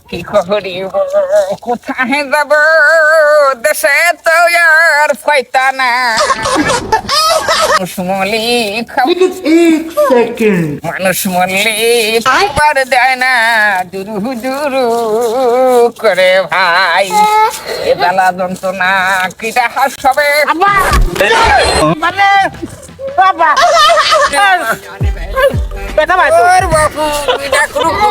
কি করিব কোথায় যাব দেশে তো আর ফাইতা না মানুষ মল্লিক মানুষ মল্লিক খাবার দেয় না দুরু দুরু করে ভাই এ বেলা যন্ত্রণা কিটা হাস হবে মানে বাবা বেটা ভাই ওর বাবু এটা কোনো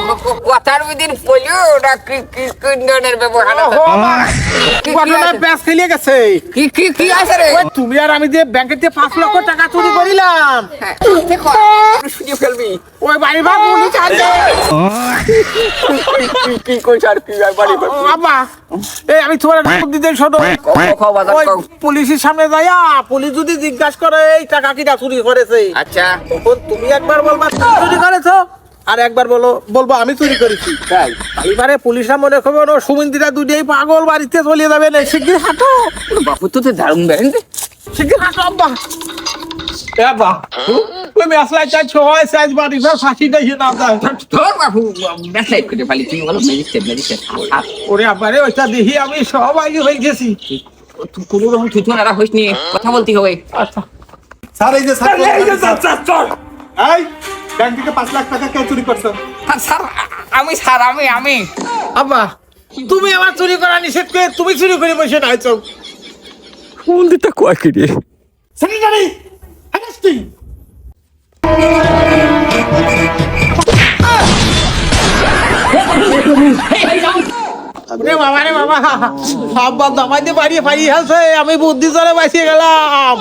কথার বিদিন পড়লো ওটা কি কি ধরনের ব্যবহার ঘটনায় প্যাস খেলিয়ে গেছে কি কি কি আছে রে তুমি আর আমি যে ব্যাংকের থেকে 5 লক্ষ টাকা চুরি করিলাম শুনিয়ে ফেলবি ওই বাড়ি বা পুলিশ আছে কি কইছ আর কি বাড়ি বাবা এই আমি তোমার দিতে শোনো ওই পুলিশের সামনে যাইয়া পুলিশ যদি জিজ্ঞাসা করে এই টাকা কিটা চুরি করেছে আচ্ছা তখন তুমি একবার বলবা তুমি চুরি করেছো আর একবার বলবো আমি চুরি করেছি তাই এবারে পুলিশরা মনে করবে না সুমিন্দিরা দুইটাই পাগল বাড়িতে চলে যাবে না শিগগির হাঁটো বাপু তো দারুণ বেরেন শিগগির হাঁটো আব্বা বাবা তুমি আসলে চাইছো হয় সাইজ বাড়ি ফের ফাঁসি দেয় না তোর বাপু মেসেজ করে পালি তুই বলো মেজিস্ট্রেট ওরে আব্বারে ওইটা দেখি আমি সব আগে হয়ে গেছি তুই কোনো রকম তুই তো না হইস নি কথা বলতে হবে আচ্ছা স্যার এই যে স্যার এই ব্যাংক থেকে 5 লাখ টাকা কে চুরি করছো? স্যার আমি আব্বা তুমি আমার চুরি করা নিষেধ করে তুমি চুরি করে বসে নাইছো মন্দিরটা কয় কি রে সেক্রেটারি অ্যারেস্টিং রে বাবা আব্বা দামাইতে বাড়িয়ে ফাড়িয়ে আছে আমি বুদ্ধি চলে বাঁচিয়ে গেলাম